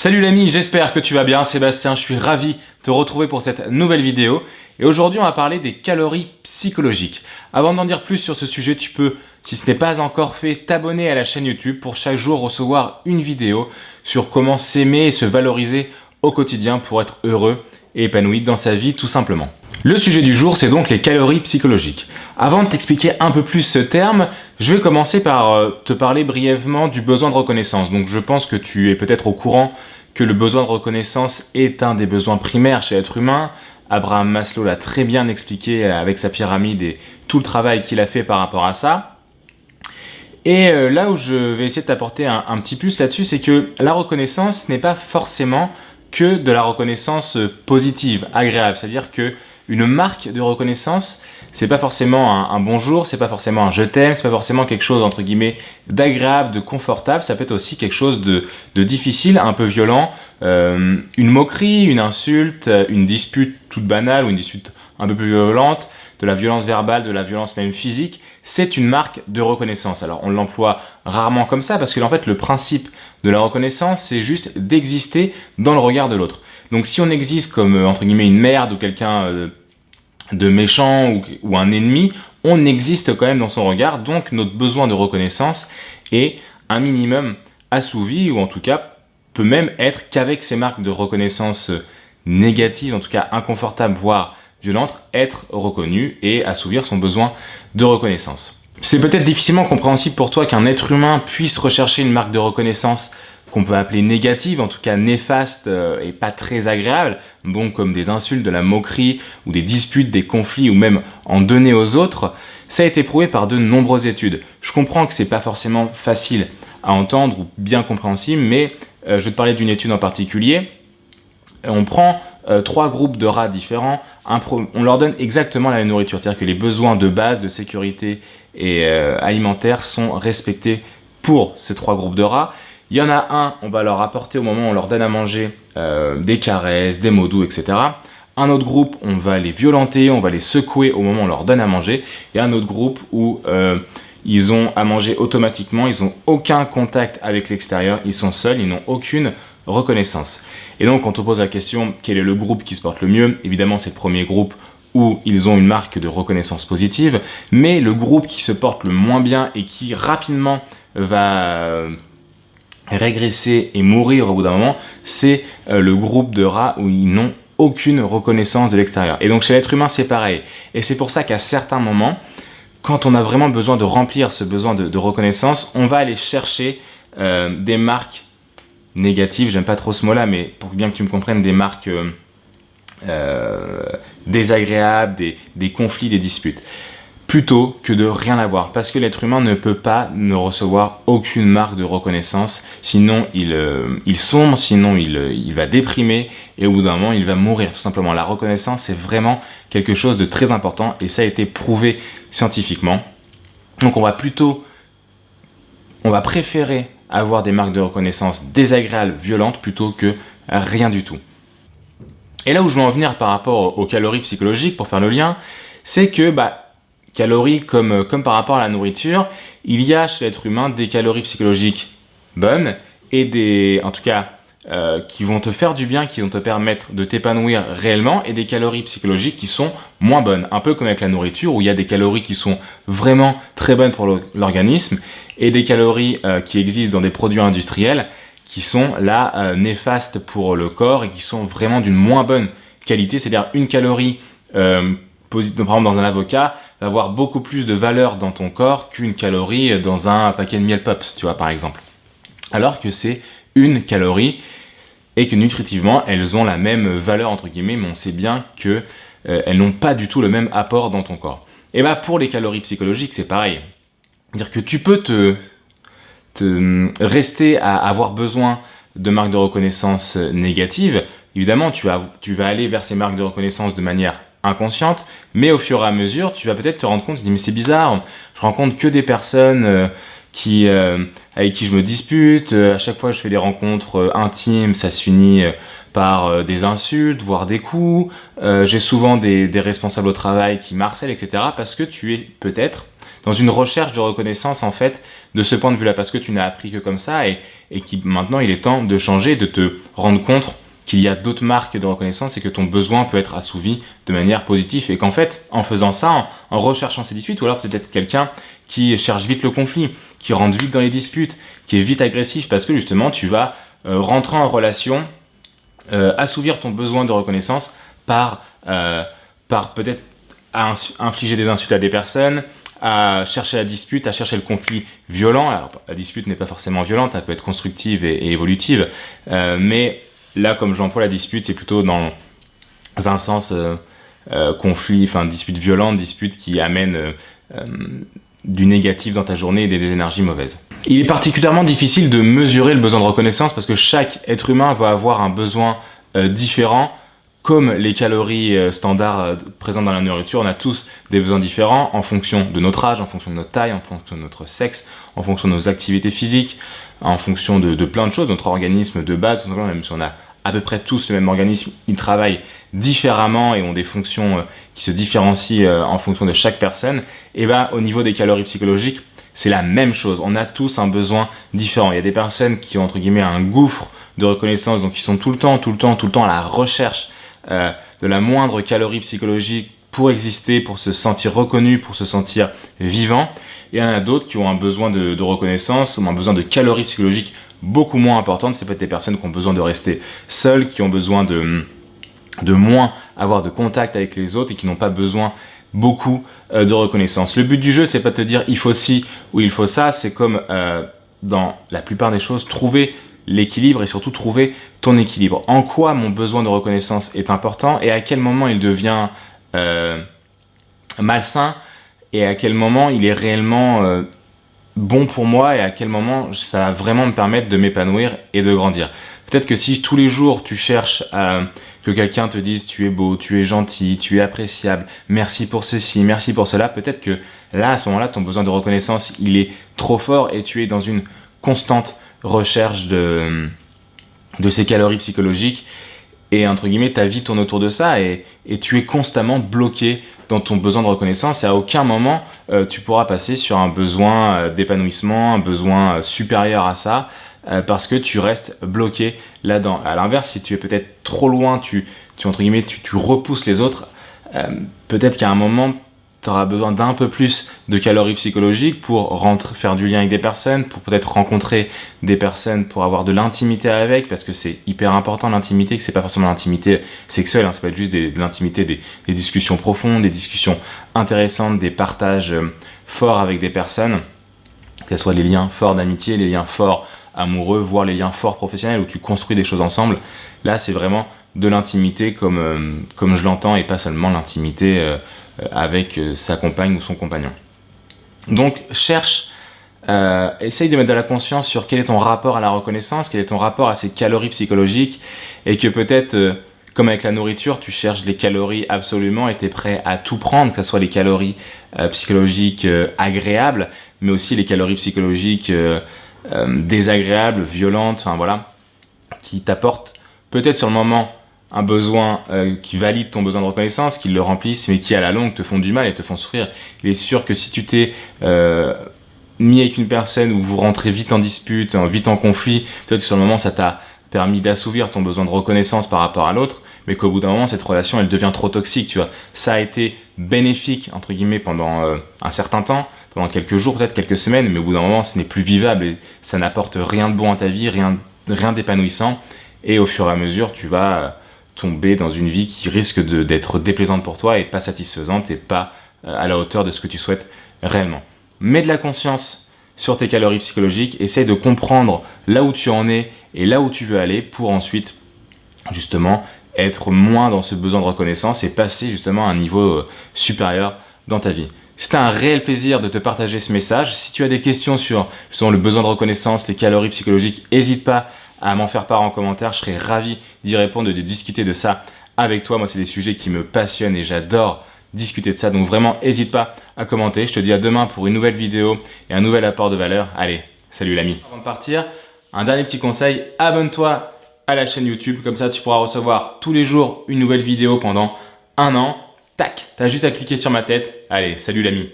Salut l'ami, j'espère que tu vas bien. Sébastien, je suis ravi de te retrouver pour cette nouvelle vidéo. Et aujourd'hui, on va parler des calories psychologiques. Avant d'en dire plus sur ce sujet, tu peux, si ce n'est pas encore fait, t'abonner à la chaîne YouTube pour chaque jour recevoir une vidéo sur comment s'aimer et se valoriser au quotidien pour être heureux et épanoui dans sa vie tout simplement. Le sujet du jour, c'est donc les calories psychologiques. Avant de t'expliquer un peu plus ce terme, je vais commencer par te parler brièvement du besoin de reconnaissance. Donc je pense que tu es peut-être au courant que le besoin de reconnaissance est un des besoins primaires chez l'être humain. Abraham Maslow l'a très bien expliqué avec sa pyramide et tout le travail qu'il a fait par rapport à ça. Et là où je vais essayer de t'apporter un petit plus là-dessus, c'est que la reconnaissance n'est pas forcément que de la reconnaissance positive, agréable. C'est-à-dire que une marque de reconnaissance, c'est pas forcément un bonjour, c'est pas forcément un je t'aime, c'est pas forcément quelque chose entre guillemets d'agréable, de confortable. Ça peut être aussi quelque chose de difficile, un peu violent, une moquerie, une insulte, une dispute toute banale ou une dispute un peu plus violente, de la violence verbale, de la violence même physique. C'est une marque de reconnaissance. Alors on l'emploie rarement comme ça parce que en fait le principe de la reconnaissance, c'est juste d'exister dans le regard de l'autre. Donc si on existe comme entre guillemets une merde ou quelqu'un de méchant ou un ennemi, on existe quand même dans son regard, donc notre besoin de reconnaissance est un minimum assouvi, ou en tout cas peut même être qu'avec ces marques de reconnaissance négatives, en tout cas inconfortables, voire violentes, être reconnu et assouvir son besoin de reconnaissance. C'est peut-être difficilement compréhensible pour toi qu'un être humain puisse rechercher une marque de reconnaissance qu'on peut appeler négative, en tout cas néfaste et pas très agréable, donc comme des insultes, de la moquerie ou des disputes, des conflits ou même en donner aux autres. Ça a été prouvé par de nombreuses études. Je comprends que c'est pas forcément facile à entendre ou bien compréhensible, mais je vais te parler d'une étude en particulier. On prend 3 groupes de rats différents, on leur donne exactement la même nourriture, c'est-à-dire que les besoins de base, de sécurité et alimentaire sont respectés pour ces 3 groupes de rats. Il y en a un, on va leur apporter au moment où on leur donne à manger des caresses, des mots doux, etc. Un autre groupe, on va les violenter, on va les secouer au moment où on leur donne à manger. Et un autre groupe où ils ont à manger automatiquement, ils n'ont aucun contact avec l'extérieur, ils sont seuls, ils n'ont aucune reconnaissance. Et donc quand on pose la question, quel est le groupe qui se porte le mieux? Évidemment, c'est le premier groupe où ils ont une marque de reconnaissance positive. Mais le groupe qui se porte le moins bien et qui rapidement va régresser et mourir au bout d'un moment, c'est le groupe de rats où ils n'ont aucune reconnaissance de l'extérieur. Et donc chez l'être humain, c'est pareil. Et c'est pour ça qu'à certains moments, quand on a vraiment besoin de remplir ce besoin de reconnaissance, on va aller chercher des marques négatives, j'aime pas trop ce mot-là, mais pour bien que tu me comprennes, des marques désagréables, des conflits, des disputes, plutôt que de rien avoir, parce que l'être humain ne peut pas ne recevoir aucune marque de reconnaissance, sinon il sombre, sinon il va déprimer, et au bout d'un moment il va mourir tout simplement. La reconnaissance, c'est vraiment quelque chose de très important, et ça a été prouvé scientifiquement. Donc on va préférer avoir des marques de reconnaissance désagréables, violentes, plutôt que rien du tout. Et là où je veux en venir par rapport aux calories psychologiques, pour faire le lien, c'est que calories comme par rapport à la nourriture, il y a chez l'être humain des calories psychologiques bonnes et en tout cas qui vont te faire du bien, qui vont te permettre de t'épanouir réellement, et des calories psychologiques qui sont moins bonnes. Un peu comme avec la nourriture, où il y a des calories qui sont vraiment très bonnes pour l'organisme et des calories qui existent dans des produits industriels qui sont là néfastes pour le corps et qui sont vraiment d'une moins bonne qualité. C'est-à-dire une calorie par exemple dans un avocat va avoir beaucoup plus de valeur dans ton corps qu'une calorie dans un paquet de miel pops, tu vois, par exemple. Alors que c'est une calorie et que nutritivement, elles ont la même valeur, entre guillemets, mais on sait bien qu'elles n'ont pas du tout le même apport dans ton corps. Et pour les calories psychologiques, c'est pareil. C'est-à-dire que tu peux rester à avoir besoin de marques de reconnaissance négatives. Évidemment, tu vas aller vers ces marques de reconnaissance de manière inconsciente, mais au fur et à mesure, tu vas peut-être te rendre compte, tu te dis mais c'est bizarre, je rencontre que des personnes avec qui je me dispute, à chaque fois je fais des rencontres intimes, ça se finit par des insultes, voire des coups, j'ai souvent des responsables au travail qui m'harcèlent, etc. parce que tu es peut-être dans une recherche de reconnaissance en fait de ce point de vue-là, parce que tu n'as appris que comme ça et maintenant il est temps de changer, de te rendre compte qu'il y a d'autres marques de reconnaissance et que ton besoin peut être assouvi de manière positive et qu'en fait, en faisant ça, en recherchant ces disputes, ou alors peut-être quelqu'un qui cherche vite le conflit, qui rentre vite dans les disputes, qui est vite agressif parce que justement tu vas rentrer en relation, assouvir ton besoin de reconnaissance par peut-être infliger des insultes à des personnes, à chercher la dispute, à chercher le conflit violent. Alors la dispute n'est pas forcément violente, elle peut être constructive et évolutive, mais là, comme j'emploie la dispute, c'est plutôt dans un sens conflit, enfin dispute violente, dispute qui amène du négatif dans ta journée et des énergies mauvaises. Il est particulièrement difficile de mesurer le besoin de reconnaissance parce que chaque être humain va avoir un besoin différent. Comme les calories standards présentes dans la nourriture, on a tous des besoins différents en fonction de notre âge, en fonction de notre taille, en fonction de notre sexe, en fonction de nos activités physiques, en fonction de plein de choses. Notre organisme de base, tout simplement, même si on a à peu près tous le même organisme, ils travaillent différemment et ont des fonctions qui se différencient en fonction de chaque personne. Et bien, au niveau des calories psychologiques, c'est la même chose. On a tous un besoin différent. Il y a des personnes qui ont, entre guillemets, un gouffre de reconnaissance, donc ils sont tout le temps à la recherche de la moindre calorie psychologique pour exister, pour se sentir reconnu, pour se sentir vivant. Et il y en a d'autres qui ont un besoin de reconnaissance, ou un besoin de calories psychologiques beaucoup moins importantes. C'est peut-être des personnes qui ont besoin de rester seules, qui ont besoin de moins avoir de contact avec les autres et qui n'ont pas besoin beaucoup de reconnaissance. Le but du jeu, c'est pas de te dire il faut ci ou il faut ça, c'est comme dans la plupart des choses, trouver l'équilibre et surtout trouver ton équilibre. En quoi mon besoin de reconnaissance est important et à quel moment il devient malsain et à quel moment il est réellement bon pour moi et à quel moment ça va vraiment me permettre de m'épanouir et de grandir. Peut-être que si tous les jours tu cherches que quelqu'un te dise tu es beau, tu es gentil, tu es appréciable, merci pour ceci, merci pour cela, peut-être que là à ce moment-là ton besoin de reconnaissance il est trop fort et tu es dans une constante recherche de ces calories psychologiques et entre guillemets ta vie tourne autour de ça et tu es constamment bloqué dans ton besoin de reconnaissance et à aucun moment tu pourras passer sur un besoin d'épanouissement, un besoin supérieur à ça parce que tu restes bloqué là-dedans. À l'inverse, si tu es peut-être trop loin, tu entre guillemets tu repousses les autres, peut-être qu'à un moment tu auras besoin d'un peu plus de calories psychologiques pour faire du lien avec des personnes, pour peut-être rencontrer des personnes, pour avoir de l'intimité avec, parce que c'est hyper important l'intimité, que c'est pas forcément l'intimité sexuelle, hein, ça peut être juste de l'intimité, des discussions profondes, des discussions intéressantes, des partages forts avec des personnes, que ce soit les liens forts d'amitié, les liens forts amoureux, voire les liens forts professionnels où tu construis des choses ensemble. Là, c'est vraiment de l'intimité comme je l'entends et pas seulement l'intimité avec sa compagne ou son compagnon. Donc essaye de mettre de la conscience sur quel est ton rapport à la reconnaissance, quel est ton rapport à ces calories psychologiques et que peut-être comme avec la nourriture, tu cherches les calories absolument et tu es prêt à tout prendre, que ce soit les calories psychologiques agréables, mais aussi les calories psychologiques désagréables, violentes, enfin voilà, qui t'apportent peut-être sur le moment un besoin qui valide ton besoin de reconnaissance, qui le remplissent, mais qui à la longue te font du mal et te font souffrir. Il est sûr que si tu t'es mis avec une personne où vous rentrez vite en dispute, vite en conflit, peut-être que sur le moment ça t'a permis d'assouvir ton besoin de reconnaissance par rapport à l'autre, mais qu'au bout d'un moment cette relation elle devient trop toxique, tu vois. Ça a été bénéfique entre guillemets pendant un certain temps, pendant quelques jours, peut-être quelques semaines, mais au bout d'un moment ce n'est plus vivable et ça n'apporte rien de bon à ta vie, rien d'épanouissant, et au fur et à mesure tu vas tomber dans une vie qui risque d'être déplaisante pour toi et pas satisfaisante et pas à la hauteur de ce que tu souhaites réellement. Mets de la conscience sur tes calories psychologiques, essaye de comprendre là où tu en es et là où tu veux aller pour ensuite justement être moins dans ce besoin de reconnaissance et passer justement à un niveau supérieur dans ta vie. C'était un réel plaisir de te partager ce message. Si tu as des questions sur justement le besoin de reconnaissance, les calories psychologiques, n'hésite pas à m'en faire part en commentaire. Je serais ravi d'y répondre et de discuter de ça avec toi. Moi, c'est des sujets qui me passionnent et j'adore discuter de ça. Donc vraiment, n'hésite pas à commenter. Je te dis à demain pour une nouvelle vidéo et un nouvel apport de valeur. Allez, salut l'ami. Avant de partir, un dernier petit conseil, abonne-toi à la chaîne YouTube. Comme ça, tu pourras recevoir tous les jours une nouvelle vidéo pendant un an. Tac, tu as juste à cliquer sur ma tête. Allez, salut l'ami.